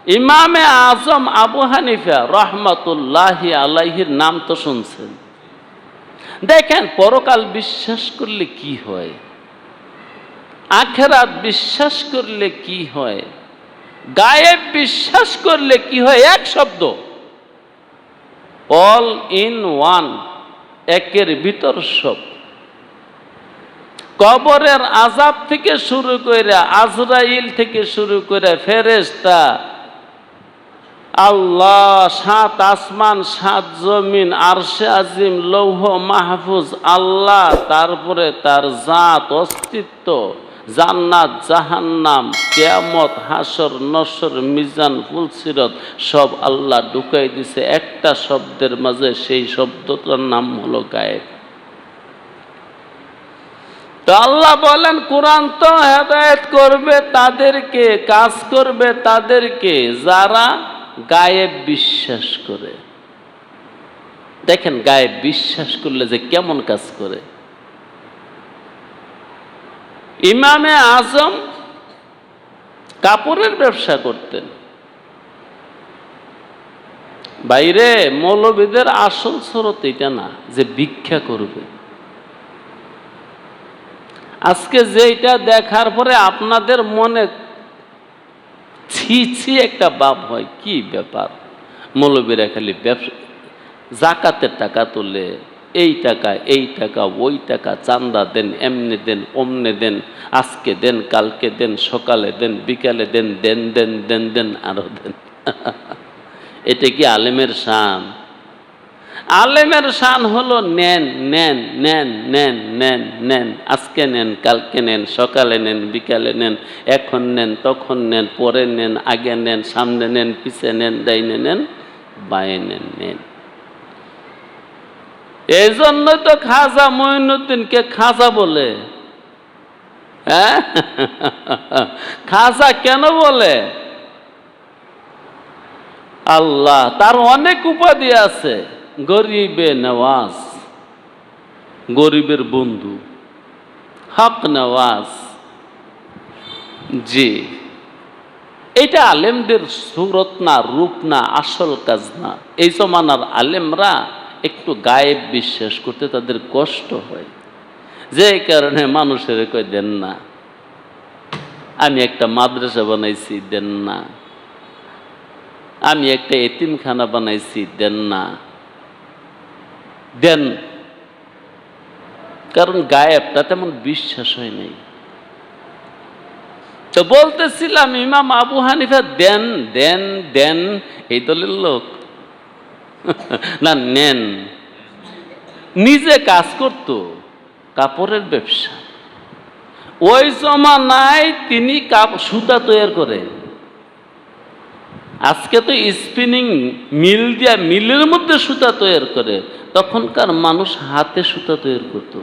ইমামে আজম আবু হানিফা রহমাতুল্লাহি আলাইহির নাম তো শুনছেন। দেখেন পরকাল বিশ্বাস করলে কি হয়, আখিরাত বিশ্বাস করলে কি হয়, গায়েব বিশ্বাস করলে কি হয়, এক শব্দ, অল ইন ওয়ান, একের ভিতর সব। কবরের আযাব থেকে শুরু করে, আজরাইল থেকে শুরু করে, ফেরেশতা, আল্লাহ, সাত আসমান, সাত জমিন, আরশে আজিম, লৌহ মাহফুজ, আল্লাহ, তারপরে তার জাত, অস্তিত্ব, জান্নাত, জাহান্নাম, কিয়ামত, হাসর, নসর, মিজান, ফুলসিরত, সব আল্লাহ ঢুকাই দিছে একটা শব্দের মাঝে। সেই শব্দটার নাম হলো গায়েব। তো আল্লাহ বলেন, কোরআন তো হেদায়েত করবে তাদেরকে, কাজ করবে তাদেরকে যারা গায়েব বিশ্বাস করে। দেখেন গায়েব বিশ্বাস করলে যে কেমন কাজ করে। ইমামে আজম কাপড়ের ব্যবসা করতেন। বাইরে মৌলবীদের আসল স্রোত এটা না যে ভিক্ষা করবে। আজকে যেটা দেখার পরে আপনাদের মনে ছি ছি একটা ভাব হয়, কি ব্যাপার, মৌলবীরা খালি ব্যবসা, জাকাতের টাকা তোলে, এই টাকা ওই টাকা, চান্দা দেন, এমনি দেন, অমনে দেন, আজকে দেন, কালকে দেন, সকালে দেন, বিকালে দেন, দেন দেন দেন দেন আরো দেন। এটা কি আলেমের শান? আলেমের শান হলো নেন নেন নেন নেন নেন নেন, আজকে নেন, কালকে নেন, সকালে নেন, বিকালে নেন, এখন নেন, তখন নেন, পরে নেন, আগে নেন, সামনে নেন, পিছে নেন, ডাইনে নেন, বাঁয়ে নেন, নেন। এই জন্য তো খাজা মঈনুদ্দিনকে খাজা বলে। হ্যাঁ, খাজা কেন বলে? আল্লাহ তার অনেক উপাধি আছে। গরিবে নওয়াজ, গরিবের বন্ধু, হক নওয়াজ। জি, এটা আলেমদের সুরত না, রূপ না, আসল কাজ না। এই জমানার আলেমরা একটু গায়েব বিশ্বাস করতে তাদের কষ্ট হয়, যে কারণে মানুষের কই দেন না। আমি একটা মাদ্রাসা বানাইছি, দেন না। আমি একটা এতিমখানা বানাইছি, দেন না। দেন, কারণ গায়েবটা তেমন বিশ্বাস হয় নাই। তো বলতেছিলাম ইমাম আবু হানিফা দেন দেন দেন এই দলের লোক না, নেন। নিজে কাজ করত, কাপড়ের ব্যবসা। ওই জমানায় তিনি সুতা তৈরি করে। আজকে তো স্পিনিং মিল দিয়া মিলের মধ্যে সুতা তৈরি করে, তখনকার মানুষ হাতে সুতা তৈরি করত।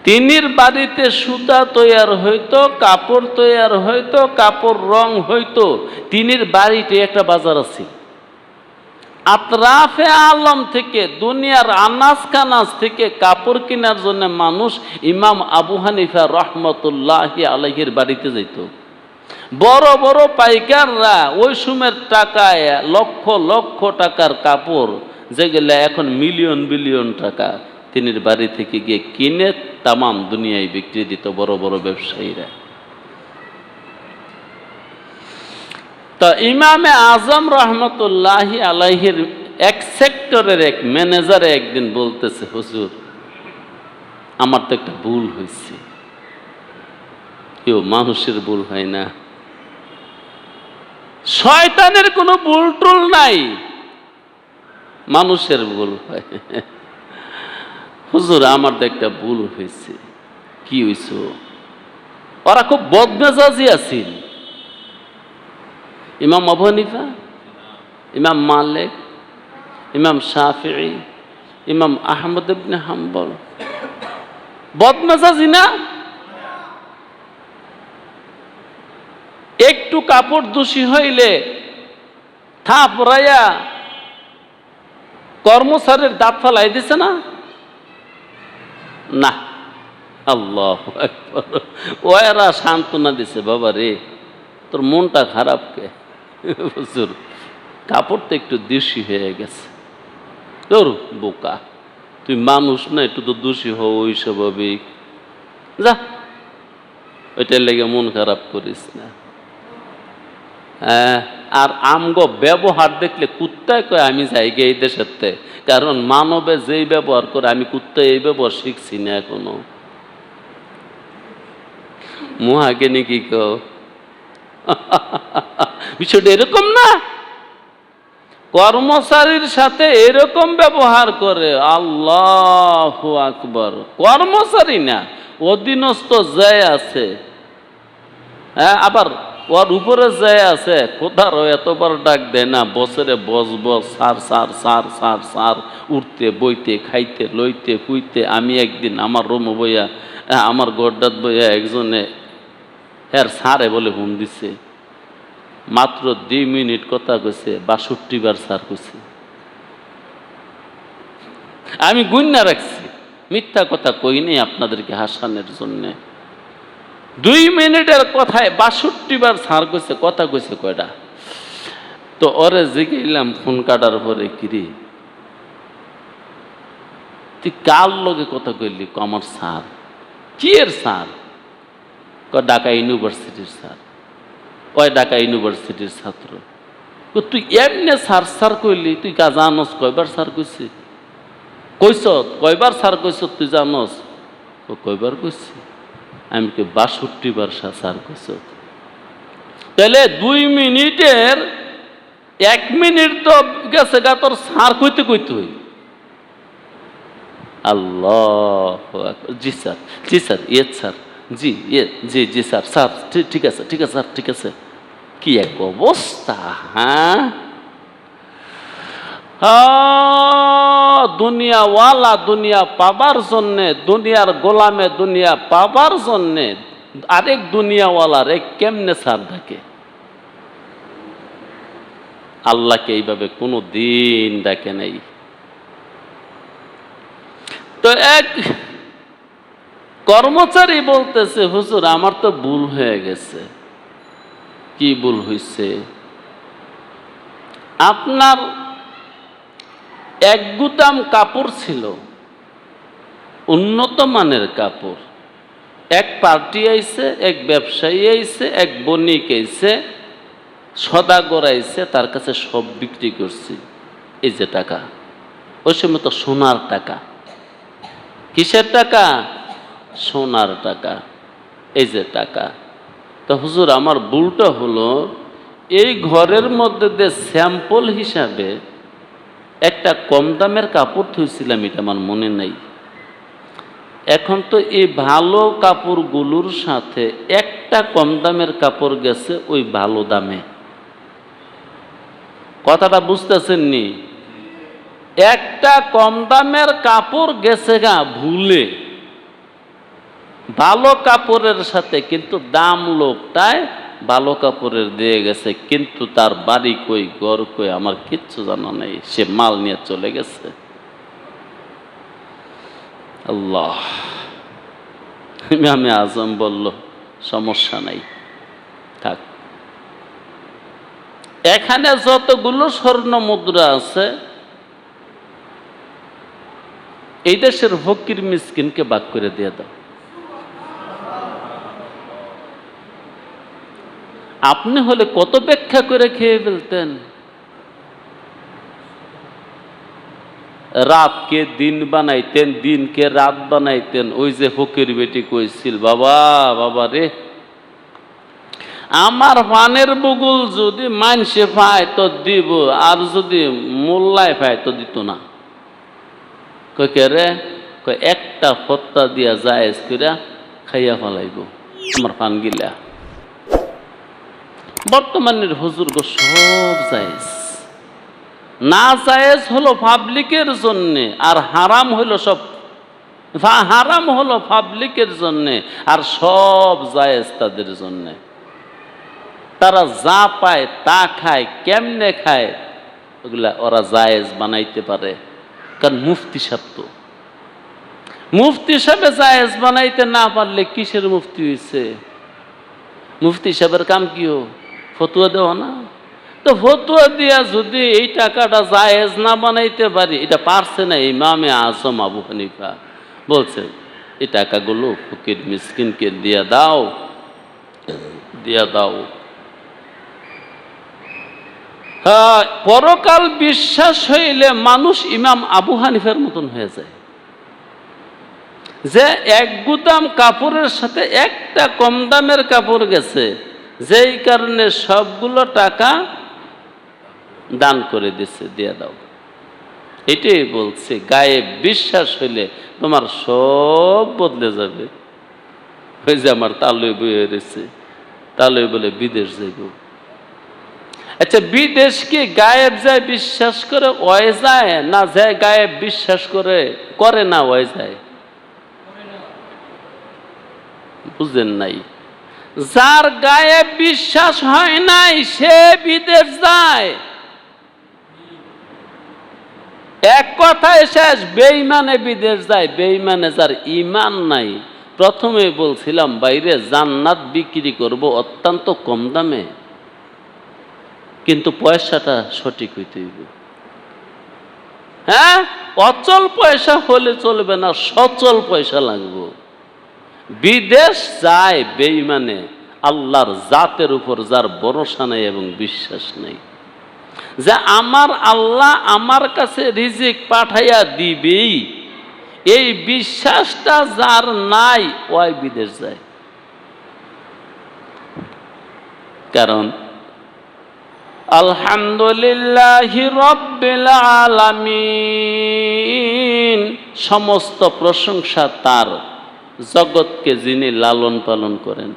তিনির বাড়িতে সুতা তৈরি হইতো, কাপড় তৈরি হইতো, কাপড় রং হইতো। তিনির বাড়িতে একটা বাজার আছে। আতরাফে আলম থেকে, দুনিয়ার আনাজ কানাজ থেকে কাপড় কেনার জন্য মানুষ ইমাম আবু হানিফা রহমতুল্লাহি আলাইহির বাড়িতে যেত। বড় বড় পাইকাররা ওই সময়ের টাকায় লক্ষ লক্ষ টাকার কাপড়, যেগুলো এখন মিলিয়ন বিলিয়ন টাকা, তিনির বাড়ি থেকে গিয়ে কিনে তামাম দুনিয়ায় বিক্রি দিত বড় বড় ব্যবসায়ীরা। তো ইমামে আজম রহমতুল্লাহি আলাইহির এক সেক্টরের এক ম্যানেজারে একদিন বলতেছে, হুজুর আমার তো একটা ভুল হয়েছে। কেউ মানুষের ভুল হয় না, শয়তানের কোনো ভুল টুল নাই, মানুষের ভুল হয়। হুজুর আমার তো একটা ভুল হয়েছে। কি হয়েছে? ওরা খুব বদমেজাজি আছিল। ইমাম আবু হানিফা, ইমাম মালিক, ইমাম শাফিঈ, ইমাম আহমদ ইবনে হাম্বল, বদমেজাজি না? একটু কাপড় দোষী হইলে থাপড়াইয়া কর্মচারীর দাঁত ফালাই দিছে না? না, আল্লাহু আকবার। ওরা সান্ত্বনা দিছে, বাবা রে তোর মনটা খারাপ কে? হুজুর কাপড় তো একটু দোষী হয়ে গেছে। তোর বোকা, তুই মানুষ না, একটু তো দোষী হও, ওই স্বাভাবিক। যা, ওইটার লেগে মন খারাপ করিস না। আর আমগো ব্যবহার দেখলে কুত্তায় কয় আমি যাই গে এই দেশের, কারণ মানবে যেই ব্যবহার করে আমি কুত্তায় এই ব্যবহার শিখছি না এখনো। মহাজ্ঞানী কি কও? বিষয়টা এরকম না, কর্মচারীর সাথে এরকম ব্যবহার করে। আল্লাহু আকবার। কর্মচারী না, অধীনস্থ যায় আছে, হ্যাঁ, আবার ওর উপরে যায় আছে, কোথাও এতবার ডাক দেয় না, বছরে বস বস, সার সার সার সার সার, উঠতে বইতে খাইতে লইতে পুইতে। আমি একদিন আমার রুম বইয়া, আমার গড্ডাত বইয়া একজনে হ্যাঁ সারে বলে হুম দিছে, মাত্র 2 মিনিট কথা কইছে, 62 বার স্যার কইছে। আমি গুন্না রাখছি, মিথ্যা কথা কই নেই আপনাদেরকে হাসানের জন্যে। 2 মিনিটের কথায় 62 বার স্যার কইছে। কথা কইছে কয়টা? তো ওরে জিগাইলাম ফোন কাটার পরে, কিরে তুই কার লগে কথা কইলি? আমার স্যার। কি এর স্যার? ঢাকা ইউনিভার্সিটির স্যার। ওই ঢাকা ইউনিভার্সিটির ছাত্র। তুই এমনি স্যার স্যার কইলি, তুই কা জানস কয়বার স্যার কইছি? কইস কয়বার স্যার কইস তুই জানস? ও কয়বার কইছি? আমি কে 62 বার স্যার কইস। তাহলে 2 মিনিটের 1 মিনিট তো গেছে গা তোর স্যার কইতে কইতে হই। আল্লাহু আকবার। জি স্যার, জি স্যার, ইয়েস স্যার, জি জি জি স্যার, স্যার ঠিক আছে ঠিক আছে স্যার, ঠিক আছে। কি এক অবস্থা! হ্যাঁ, দুনিয়াওয়ালা দুনিয়া পাবার জন্যে, দুনিয়ার গোলামে দুনিয়া পাবার জন্যে আরেক দুনিয়াওয়ালার এক কেমনে স্যার ডাকে? আল্লাহকে এইভাবে কোনো দিন ডাকে নাই। তো এক কর্মচারী বলতেছে, হুজুর আমার তো ভুল হয়ে গেছে। কি ভুল হয়েছে? আপনার এক গুদাম কাপড় ছিল, উন্নত মানের কাপড়। এক পার্টি আইছে, এক ব্যবসায়ী আইছে, এক বণিক আইছে, সদাগর আইছে, তার কাছে সব বিক্রি করছি। এই যে টাকা, ওই সময় তো সোনার টাকা। কিসের টাকা? সোনার টাকা। এই যে টাকা। তো হুজুর আমার ভুলটা হলো, এই ঘরের মধ্যে দিয়ে স্যাম্পল হিসাবে একটা কম দামের কাপড় থুইছিলাম, এটা আমার মনে নাই। এখন তো এই ভালো কাপড়গুলোর সাথে একটা কম দামের কাপড় গেছে ওই ভালো দামে। কথাটা বুঝতেছেন নি? একটা কম দামের কাপড় গেছে গা ভুলে ভালো কাপড়ের সাথে, কিন্তু দাম লোকটায় ভালো কাপড়ের দিয়ে গেছে, কিন্তু তার বাড়ি কই ঘর কই আমার কিচ্ছু জানা নেই, সে মাল নিয়ে চলে গেছে। আল্লাহ। ইমামে আজম বলল সমস্যা নাই, থাক। এখানে যতগুলো স্বর্ণ মুদ্রা আছে, এই দেশের ফকির মিসকিনকে ভাগ করে দিয়ে দাও। আপনি হলে কত ব্যাখ্যা করে খেয়ে ফেলতেন। রাতকে দিন বানাইতেন, দিনকে রাত বানাইতেন। ওই যে ফকির বেটি কইছিল, বাবা বাবা রে, আমার পানের বুগুল যদি মানসে পায় তো দিব, আর যদি মোল্লায় পায় তো দিত না। কই কে রে? কই একটা ফত্তা দিয়া জায়েজ কইরা খাইয়া ফেলাইব আমার পান গিলা। বর্তমানের হুজুর গো সব জায়েজ। না জায়েজ হলো পাবলিকের জন্যে, আর হারাম হলো সব, হারাম হলো পাবলিকের জন্যে, আর সব জায়েজ তাদের জন্যে। তারা যা পায় তা খায়, কেমনে খায় ওগুলা ওরা জায়েজ বানাইতে পারে। কারণ মুফতি সাহেব তো, মুফতি সাহেবে জায়েজ বানাইতে না পারলে কিসের মুফতি হয়েছে? মুফতি সাহেবের কাম কি? ফতুয়া দেওয়া না? তো ফতুয়া দিয়া যদি এই টাকাটা জায়েজ না বানাইতে পারি, এটা পারছে না ইমামে আজম আবু হানিফা, বলছেন এই টাকাগুলো ফকির মিসকিনকে দিয়া দাও, দিয়া দাও। হ্যাঁ, পরকাল বিশ্বাস হইলে মানুষ ইমাম আবু হানিফার মতন হয়ে যায়, যে এক গুদাম কাপড়ের সাথে একটা কম দামের কাপড় গেছে, যেই কারণে সবগুলো টাকা দান করে দিচ্ছে, দিয়ে দাও। এটাই বলছে, গায়ে বিশ্বাস হইলে তোমার সব বদলে যাবে। ওই যে আমার তালুই বইয়ে রয়েছে, তালুই বলে বিদেশ যাইব। আচ্ছা, বিদেশ কি গায়েব যায় বিশ্বাস করে ওই যায়, না যায় গায়েব বিশ্বাস করে করে না ওই যায়? বুঝেন নাই? যার গায়েব বিশ্বাস হয় নাই সে বিদেশ যায়। এক কথায় শেষ, বেঈমানে বিদেশ যায়, বেঈমানে যার ঈমান নাই। প্রথমে বলছিলাম বাইরে জান্নাত বিক্রি করব অত্যন্ত কম দামে, কিন্তু পয়সাটা সঠিক হইতে হইব। হ্যাঁ, অচল পয়সা হলে চলবে না, সচল পয়সা লাগবে। বিদেশ যায় বেঈমানে, আল্লাহর জাতের উপর যার ভরসা নেই এবং বিশ্বাস নেই, যে আমার আল্লাহ আমার কাছে রিজিক পাঠাইয়া দিবেই, এই বিশ্বাসটা যার নাই ওই বিদেশ যায়। কারণ আলহামদুলিল্লাহি রাব্বিল আলামিন, সমস্ত প্রশংসা তার, জগৎকে যিনি লালন পালন করেন।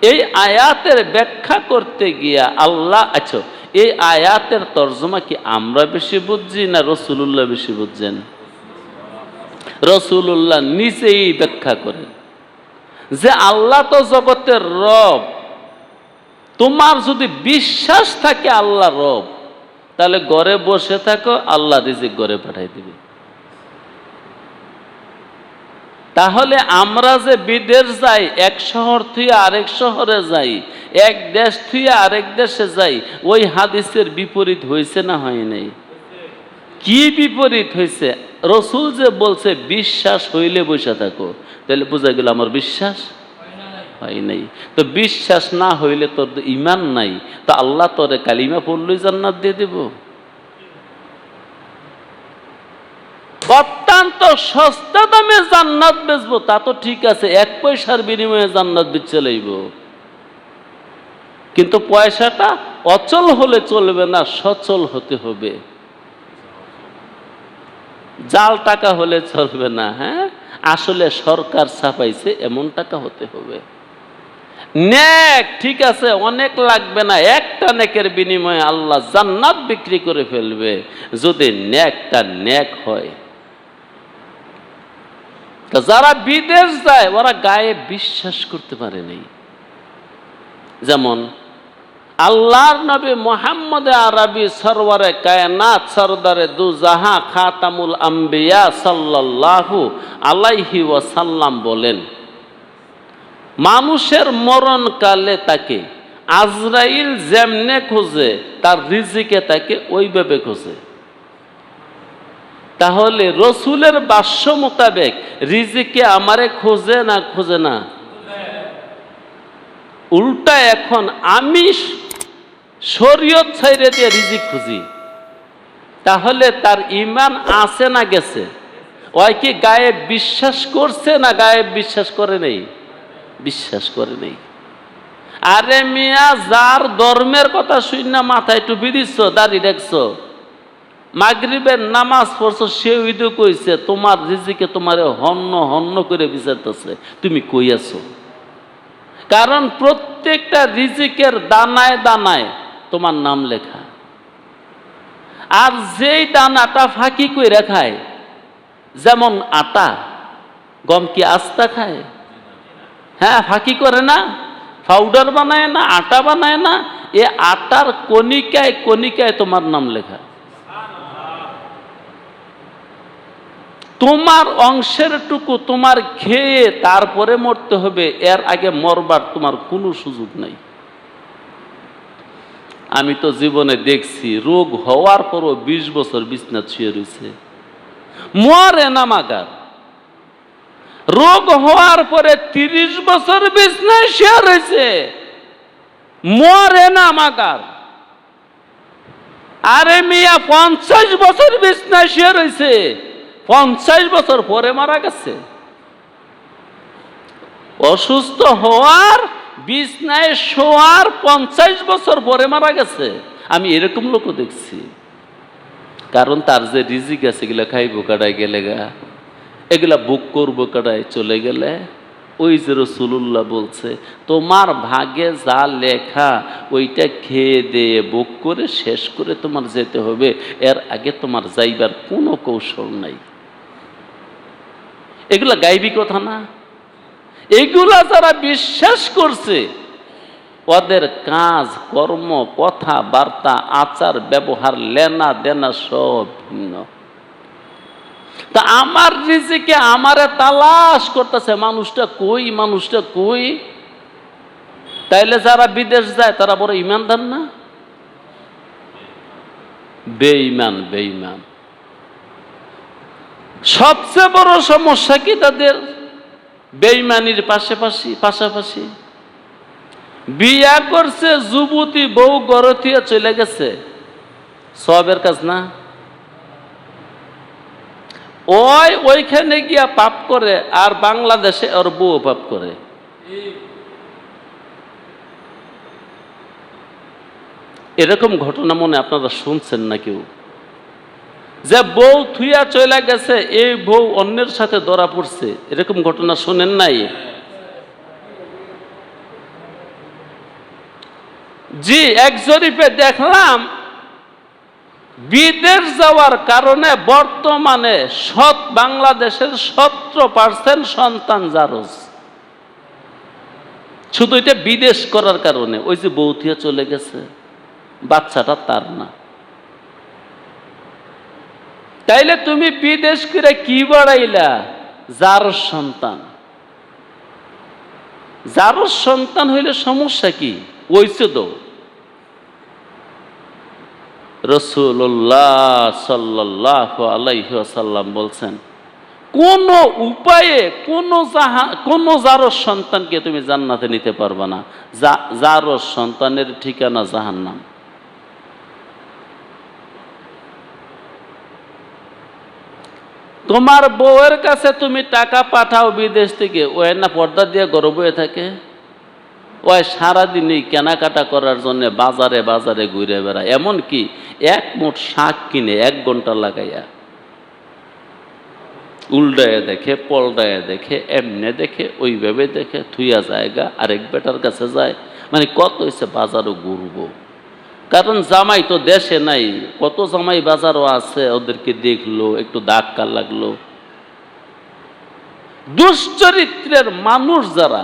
এই আয়াতের ব্যাখ্যা করতে গিয়া আল্লাহ, আচ্ছা এই আয়াতের তর্জমা কি আমরা বেশি বুঝছি না রাসূলুল্লাহ বেশি বুঝছেন? রাসূলুল্লাহ নিজেই ব্যাখ্যা করেন যে আল্লাহ তো জগতের রব। তোমার যদি বিশ্বাস থাকে আল্লাহ রব, তাহলে ঘরে বসে থাকো, আল্লাহ রিজিক ঘরে পাঠাই দিবে। তাহলে আমরা যে বিদেশ যাই, এক শহর থেকে আরেক শহরে যাই, এক দেশ থেকে আরেক দেশে যাই, ওই হাদিসের বিপরীত হয়েছে না হয় নাই? কি বিপরীত হয়েছে? রসুল যে বলছে বিশ্বাস হইলে বসে থাকো, তাহলে বোঝা গেল আমার বিশ্বাস হয় নাই। তো বিশ্বাস না হইলে তোর তো ঈমান নাই, তো আল্লাহ তোরে কালিমা পড়লেই জান্নাত দিয়ে দেব? অত্যন্ত সস্তা দামে জান্নাত বেচবো, তা তো ঠিক আছে, 1 পয়সার বিনিময়ে জান্নাত বেচে লইব, কিন্তু পয়সাটা অচল হলে চলবে না, সচল হতে হবে। জাল টাকা হলে চলবে না। হ্যাঁ, আসলে সরকার ছাপাইছে এমন টাকা হতে হবে। নেক ঠিক আছে, অনেক লাগবে না, একটা নেকের বিনিময়ে আল্লাহ জান্নাত বিক্রি করে ফেলবে, যদি নেকটা নেক হয়। যারা বিদেশ যায় ওরা গায়ে বিশ্বাস করতে পারে নাই। যেমন আল্লাহর নবী মুহাম্মদ আরবি সরওয়ারে কায়নাত সরদারে দু জাহা খাতামুল আম্বিয়া সাল্লাল্লাহু আলাইহি ওয়াসাল্লাম বলেন, মানুষের মরণকালে তাকে আজরাইল যেমনে খোঁজে তার রিজিকে তাকে ওইভাবে খোঁজে। তাহলে রসুলের ভাষ্য মোতাবেক রিজিকে আমারে খোঁজে না খোঁজে না? উল্টা এখন আমি শরীয়ত ছাইরে দিয়ে রিজিক খুঁজি, তাহলে তার ঈমান আছে না গেছে? ওই কি গায়ে বিশ্বাস করছে না গায়ে বিশ্বাস করে নেই? বিশ্বাস করে নেই। আরে মিয়া, যার ধর্মের কথা শুনে মাথায় টুপি দিচ্ছ, দাড়ি দেখছো, মাগরিবের নামাজ পড়ছো, সে ওইটা কইছে তোমার রিজিকে তোমারে হন্য হন্য করে বিচারতেছে, তুমি কই আছো? কারণ প্রত্যেকটা রিজিকের দানায় দানায় তোমার নাম লেখা। আর যেই দানাটা ফাঁকি কইরা খায়, যেমন আটা, গম কি আস্তা খায়? হ্যাঁ, ফাঁকি করে না, পাউডার বানায় না, আটা বানায় না, এ আটার কণিকায় কণিকায় তোমার নাম লেখা। তোমার অংশের টুকু তোমার খেয়ে তারপরে মরতে হবে, এর আগে মরবার তোমার কোনো সুযোগ নাই। আমি তো জীবনে দেখছি রোগ হওয়ার পরও 20 বছর বিছনা শুয়ে রয়েছে, মরে না মাগার। রোগ হওয়ার পরে 30 বছর বিছনায় শুয়ে রয়েছে, মরে না মাগার। আরে মিয়া 50 বছর বিছনায় শুয়ে রয়েছে, 50 বছর পরে মারা গেছে। অসুস্থ হওয়ার, বিছনায় শোয়ার 50 বছর পরে মারা গেছে। আমি এরকম লোকও দেখছি। কারণ তার যে রিজিক আছে এগুলা খাইবো কাটায় গেলে গা, এগুলা বুক করবো কাটায় চলে গেলে। ওই যে রাসূলুল্লাহ বলছে, তোমার ভাগে যা লেখা ওইটা খেয়ে দিয়ে বুক করে শেষ করে তোমার যেতে হবে, এর আগে তোমার যাইবার কোনো কৌশল নাই। এগুলা গাইবী কথা না? এগুলা যারা বিশ্বাস করছে ওদের কাজ কর্ম কথা বার্তা আচার ব্যবহার লেনা দেনা সব ভিন্ন। তা আমার রিজিকে আমারে তালাশ করতেছে, মানুষটা কই, মানুষটা কই। তাইলে যারা বিদেশ যায় তারা বড় ইমানদার না? বেঈমান, বেঈমান। সবচেয়ে বড় সমস্যা কি তাদের? বেঈমানির পাশাপাশি বিয়া করছে, যুবতী বউ গরথিয়া চলে গেছে, সবের কাজ না? ওইখানে গিয়া পাপ করে, আর বাংলাদেশে ওর বউ পাপ করে। এরকম ঘটনা মনে আপনারা শুনছেন না কেউ? যে বউ থুইয়া চলে গেছে, এই বউ অন্যের সাথে ধরা পড়ছে, এরকম ঘটনা শুনেন নাই? জি, এক জরিপে দেখলাম বিদেশ যাওয়ার কারণে বর্তমানে বাংলাদেশের 17% সন্তান জারজ। শুধু এটা বিদেশ করার কারণে। ওই যে বউ থুইয়া চলে গেছে, বাচ্চাটা তার না। তাইলে তুমি বিদেশ করে কি বাড়াইলা? জারজ সন্তান। জারজ সন্তান হইলে সমস্যা কি? ওইছে তো রাসূলুল্লাহ সাল্লাল্লাহু আলাইহি ওয়াসাল্লাম বলছেন, কোন উপায়ে কোন জারজ সন্তানকে তুমি জান্নাতে নিতে পারবে না। জারজ সন্তানের ঠিকানা জাহান্নাম। তোমার বউয়ের কাছে তুমি টাকা পাঠাও বিদেশ থেকে, ওই না পর্দা দিয়ে গর্ব হয়ে থাকে, ওই সারাদিনই কেনাকাটা করার জন্য বাজারে বাজারে ঘুরে বেড়ায়। এমনকি এক মুঠ শাক কিনে 1 ঘন্টা লাগাইয়া উল্টায় দেখে, পল্টায় দেখে, এমনে দেখে, ওইভাবে দেখে, থুইয়া জায়গা আরেক বেটার কাছে যায়। মানে কত হয়েছে বাজারও ঘুরবো, কারণ জামাই তো দেশে নাই। কত জামাই বাজারও আছে, ওদেরকে দেখলো, একটু ধাক্কা লাগলো। দুশ্চরিত্রের মানুষ যারা,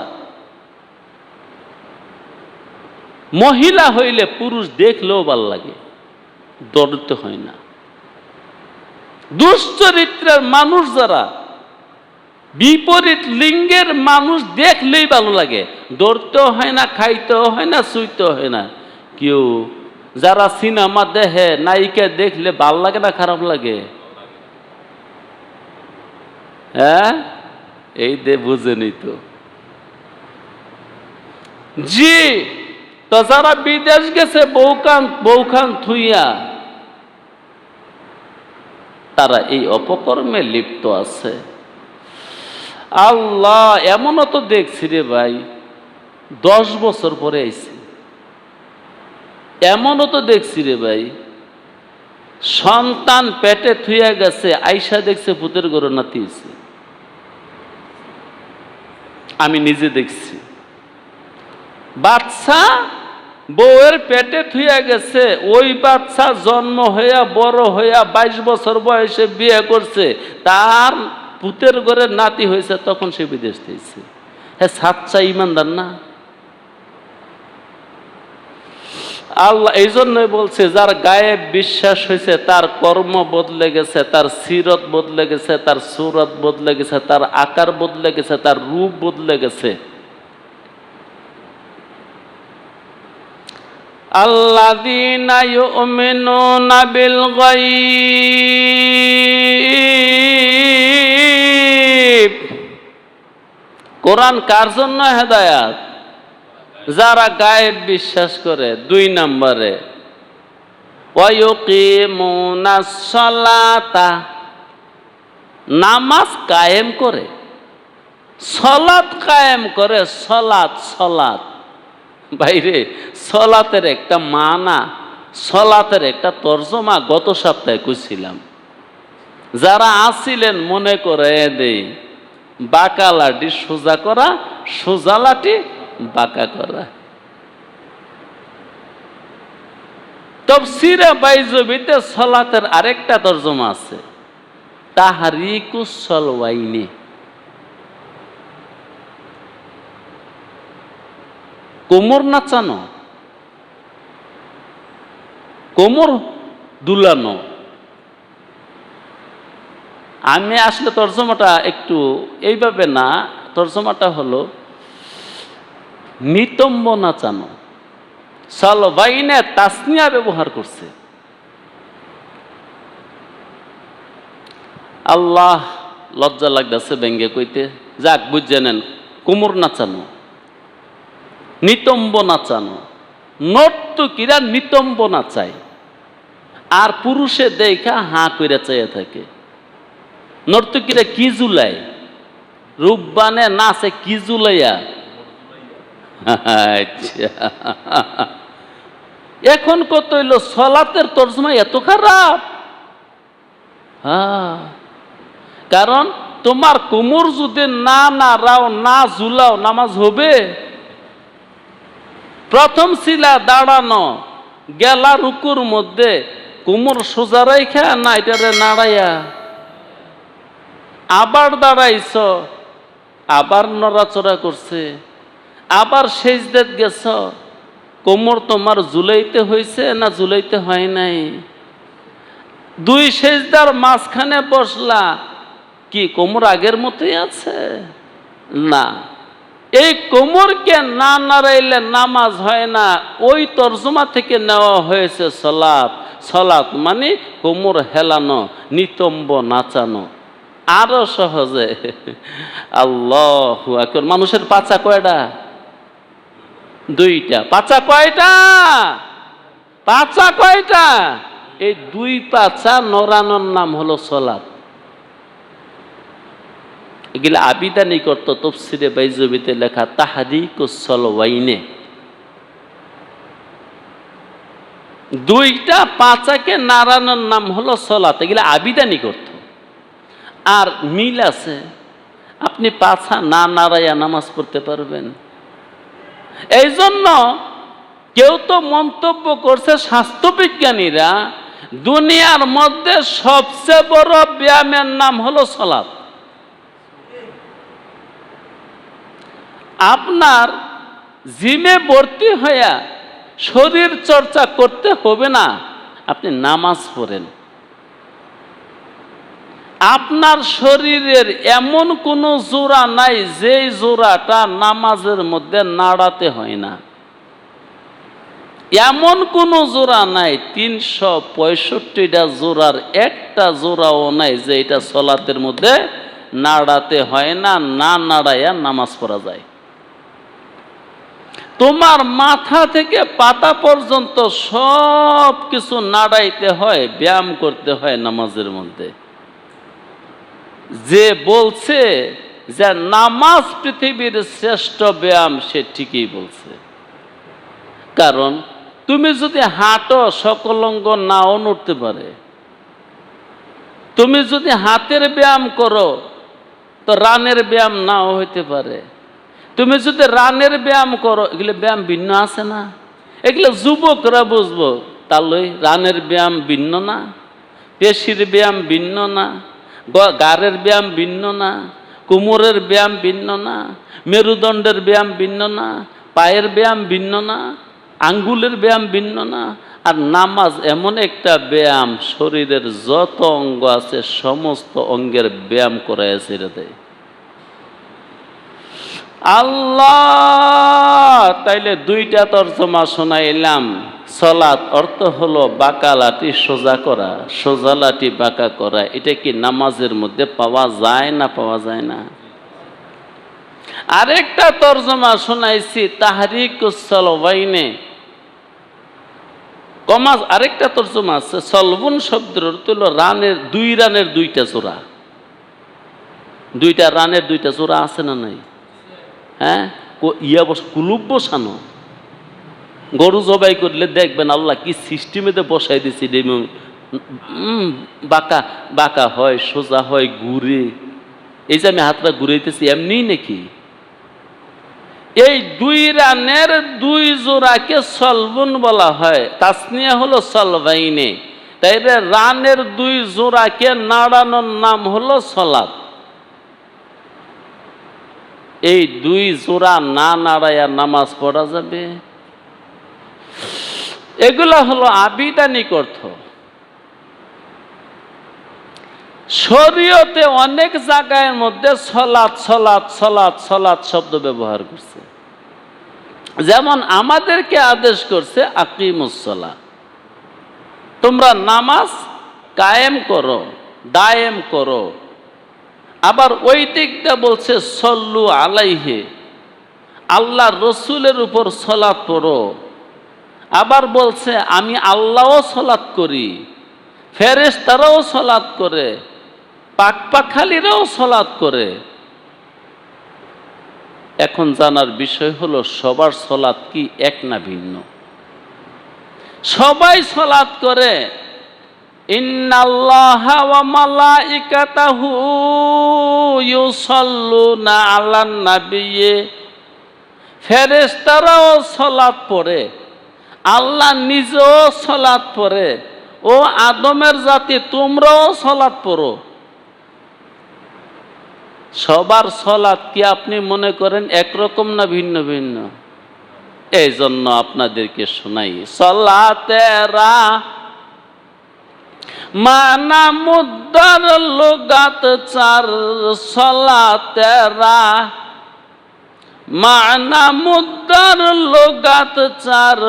মহিলা হইলে পুরুষ দেখলেও ভাল লাগে, ডরতে হয় না। দুশ্চরিত্রের মানুষ যারা, বিপরীত লিঙ্গের মানুষ দেখলেই ভালো লাগে, ডরতেও হয় না, খাইতেও হয় না, শুইতেও হয় না। কেউ যারা সিনেমা দেখে, নায়িকা দেখলে ভাল লাগে না খারাপ লাগে? হ্যাঁ, এই বুঝেনি তো। জি, তো যারা বিদেশ গেছে বউখান থুইয়া, তারা এই অপকর্মে লিপ্ত আছে। আল্লাহ, এমনও তো দেখছি রে ভাই, 10 বছর পরে আইছে। এমনও তো দেখছি রে ভাই, সন্তান পেটে থুইয়া গেছে, আইসা দেখছে পুতের গরু নাতি হইছে। আমি নিজে দেখছি। বাচ্চা বউয়ের পেটে থুইয়া গেছে, ওই বাচ্চা জন্ম হইয়া বড় হইয়া 22 বছর বয়সে বিয়ে করছে, তার পুতের ঘরের নাতি হয়েছে, তখন সে বিদেশ থেকে। হ্যাঁ, সাচ্চা ইমানদার না? আল্লাহ এই জন্যই বলছে, যার গায়ে বিশ্বাস হয়েছে তার কর্ম বদলে গেছে, তার সিরত বদলে গেছে, তার সুরত বদলে গেছে, তার আকার বদলে গেছে, তার রূপ বদলে গেছে। আল্লাযীনা ইউমিনুনা বিল গায়ব। কোরআন কার জন্য হেদায়াত? যারা গায়েব বিশ্বাস করে। 2 নম্বরে ওয়া ইউকিমুনাস সালাতা, নামাজ কায়েম করে, সলাত কায়েম করে। সলাত সলাত বাইরে সলাতের একটা মানা, সলাতের একটা তর্জমা গত সপ্তাহে কইছিলাম। যারা আসিলেন মনে করে দেই, বাঁকা লাঠি সোজা করা, সোজা লাঠি বাঁকা করা। তাফসীরে বাইজুবিতে সলাতের আরেকটা তর্জমা আছে, তাহরিকুস সলওয়াইনি, কোমর নাচানো, কোমর দুলানো। আমি আসলে তর্জমাটা একটু এইভাবে না, তর্জমাটা হলো নিতম্ব নাচানো। সলওয়াইনে তাসনিয়া ব্যবহার করছে। আল্লাহ, লজ্জা লাগতেছে ব্যঙ্গে কইতে, যাক বুঝে নেন, কোমর নাচানো, নিতম্ব নাচানো। নর্তকীরা নিতম্ব নাচায়, আর পুরুষে দেখা হাঁ কইরা চাইয়া থাকে। নর্তকীরা কি জুলায়? রূপবানে নাচে কি জুলাইয়া? আচ্ছা, এখন কত হইল সলাতের তর্জমা এত খারাপ? হ্যাঁ, কারণ তোমার কোমর যদি না নাড়াও, না ঝুলাও, নামাজ হবে? প্রথম ছিলা দাঁড়ানো, গেলা রুকুর মধ্যে কোমর সোজা রাইখা না এটারে নাড়াইয়া, আবার দাঁড়াইছ, আবার নড়াচড়া করছে, আবার সেজদাত গেছ, কোমর তোমার ঝুলাইতে হয়েছে না ঝুলাইতে হয় নাই? 2 সেজদার মাঝখানে বসলা, কি কোমর আগের মতোই আছে? না। এই কোমরকে না নাড়াইলে নামাজ হয় না। ওই তর্জমা থেকে নেওয়া হয়েছে সলাত। সলাত মানে কোমর হেলানো, নিতম্ব নাচানো। আরো সহজে, আল্লাহু আকবার। মানুষের পাছা কয়টা? 2টা। পাছা কয়টা? পাছা কয়টা? এই 2 পাছা নড়ানোর নাম হলো সলাত। এগুলা আবিদানি করত তাফসীরে বাইজুবিতে লেখা তাহরিকুস সলওয়াইনে। 2টা পাছাকে নাড়ানোর নাম হলো সলাত। এগুলা আবিদানি করত। আর মিল আছে, আপনি পাছা না নাড়াইয়া নামাজ পড়তে পারবেন? এই জন্য কেউ তো মন্তব্য করছে, স্বাস্থ্যবিজ্ঞানীরা, দুনিয়ার মধ্যে সবচেয়ে বড় ব্যায়ামের নাম হলো সলাত। আপনার জিমে ভর্তি হইয়া শরীর চর্চা করতে হবে না, আপনি নামাজ পড়েন। আপনার শরীরের এমন কোনো জোড়া নাই যেই জোড়াটা নামাজের মধ্যে নাড়াতে হয় না। এমন কোনো জোড়া নাই, 365টা জোড়ার একটা জোড়াও নাই যে এটা সলাতের মধ্যে নাড়াতে হয় না, না নাড়াইয়া নামাজ পড়া যায়। তোমার মাথা থেকে পাতা পর্যন্ত সব কিছু নাড়াইতে হয়, ব্যায়াম করতে হয় নামাজের মধ্যে। যে বলছে যে নামাজ পৃথিবীর শ্রেষ্ঠ ব্যায়াম, সে ঠিকই বলছে। কারণ তুমি যদি হাঁটো, সকল অঙ্গ নাও নড়তে পারে। তুমি যদি হাতের ব্যায়াম করো, তো রানের ব্যায়াম নাও হইতে পারে। তুমি যদি রানের ব্যায়াম করো, এগুলো ব্যায়াম ভিন্ন আছে না? এগুলো যুবকরা বুঝবো। তাহলে রানের ব্যায়াম ভিন্ন না, পেশির ব্যায়াম ভিন্ন না, গাড়ের ব্যায়াম ভিন্ন না, কোমরের ব্যায়াম ভিন্ন না, মেরুদণ্ডের ব্যায়াম ভিন্ন না, পায়ের ব্যায়াম ভিন্ন না, আঙ্গুলের ব্যায়াম ভিন্ন না। আর নামাজ এমন একটা ব্যায়াম, শরীরের যত অঙ্গ আছে সমস্ত অঙ্গের ব্যায়াম করায় ছেড়ে দেয়। আল্লাহ, তাইলে 2টা তর্জমা শোনাইলাম। সলাৎ অর্থ হলো বাঁকা লাঠি সোজা করা, সোজা লাঠি বাঁকা করা। এটা কি নামাজের মধ্যে পাওয়া যায় না পাওয়া যায় না? আরেকটা তরজমা শোনাইছি তাহরিকুস সলবাইনে কমাস। আরেকটা তরজমা আছে সলবুন শব্দের অর্থ হলো রানের দুই রানের দুইটা জোড়া। দুইটা রানের দুইটা জোড়া আছে না নাই? হ্যাঁ, কুলুপ বসানো। গরু জবাই করলে দেখবেন আল্লাহ কি সিস্টেমেতে বসাই দিছি, বাঁকা বাঁকা হয়, সোজা হয়, ঘুরে। এই যে আমি হাতটা ঘুরাইতেছি এমনি নাকি? এই দুই রানের দুই জোড়াকে সলবুন বলা হয়, তাসনিয়া হলো সলবাইনে। তাই রানের দুই জোড়াকে নাড়ানোর নাম হলো সলাত। এই দুই জোড়া না নাড়াইয়া নামাজ পড়া যাবে? এগুলা হলো আবিধানিক অর্থ। শরীয়তে অনেক জায়গার মধ্যে সলাৎ সলাৎ সলাৎ সলাৎ শব্দ ব্যবহার করছে। যেমন আমাদেরকে আদেশ করছে আকিমুস সালাহ, তোমরা নামাজ কায়েম করো, দায়েম করো। আবার ওই দিকটা বলছে সল্লু আলাইহে, আল্লাহ রসুলের উপর সলাৎ পড়ো। আবার বলছে আমি আল্লাহও সলাৎ করি, ফেরেশতারাও সলাৎ করে, পাকপাখালিরাও সলাৎ করে। এখন জানার বিষয় হলো সবার সলাৎ কি এক না ভিন্ন? সবাই সলাৎ করে। ইন্নাল্লাহা ওয়া মালাইকাতাহু ইউসাল্লুনা আলান নাবিয়্যি, ফেরেশতারাও সলাৎ পড়ে, আল্লাহ নিজেও সলাৎ পড়ে। ও আদমের জাতি তোমরাও সলাৎ পড়ো। সবার সলাৎ কি আপনি মনে করেন একরকম না ভিন্ন ভিন্ন? এই জন্য আপনাদেরকে শোনাই সলাতেরা মানা মুদ্দার লুগাত চার। সলাতেরা মানা মুদ্দার লুগাত চার।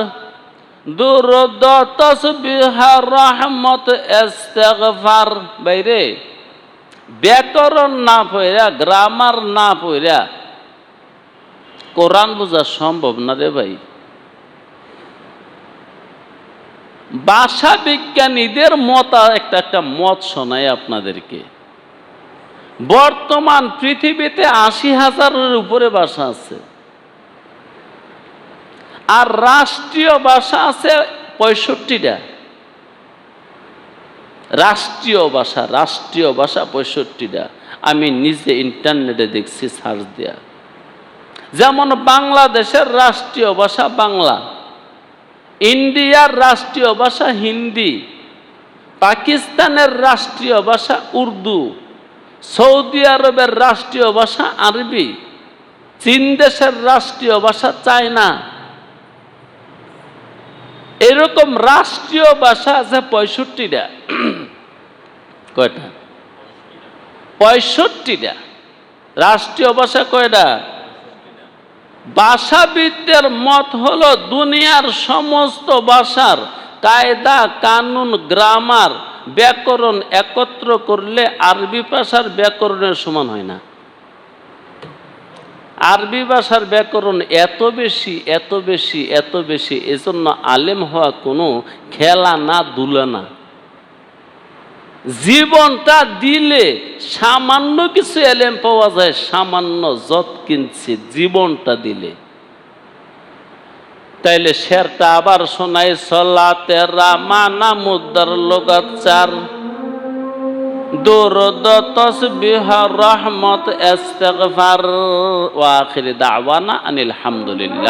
দুরুদ তাসবিহ রহমত ইস্তিগফার। বাইরে ব্যাকরণ না পড়া, গ্রামার না পড়া কোরআন বোঝা সম্ভব না রে ভাই। ভাষা বিজ্ঞানীদের মত একটা একটা মত শোনাই আপনাদেরকে। বর্তমান পৃথিবীতে ৮০,০০০-এর উপরে ভাষা আছে, আর রাষ্ট্রীয় ভাষা আছে ৬৫টা। রাষ্ট্রীয় ভাষা ৬৫টা। আমি নিজে ইন্টারনেটে দেখছি সার্চ দেয়া। যেমন বাংলাদেশের রাষ্ট্রীয় ভাষা বাংলা, ইন্ডিয়ার রাষ্ট্রীয় ভাষা হিন্দি, পাকিস্তানের রাষ্ট্রীয় ভাষা উর্দু, সৌদি আরবের রাষ্ট্রীয় ভাষা আরবি, চীন দেশের রাষ্ট্রীয় ভাষা চায়না। এরকম রাষ্ট্রীয় ভাষা আছে ৬৫টা। কয়টা? ৬৫টা রাষ্ট্রীয় ভাষা। কয়টা? ভাষাবিদদের মত হলো দুনিয়ার সমস্ত ভাষার কায়দা কানুন গ্রামার ব্যাকরণ একত্র করলে আরবি ভাষার ব্যাকরণের সমান হয় না। আরবি ভাষার ব্যাকরণ এত বেশি এত বেশি এত বেশি, এজন্য আলেম হওয়া কোনো খেলা না, দুলা না। জীবনটা দিলে সামান্য কিছু এলেম পাওয়া যায়, সামান্য যত কিনছে জীবনটা দিলে। তাইলে শেরটা আবার শোনাই সলাতেরা মানা মুদ্দার লুগাত চার। দুরুদ তাসবিহ রহমত ইস্তিগফার। ওয়া আখির দাওয়ানা আনিল হামদুলিল্লাহ।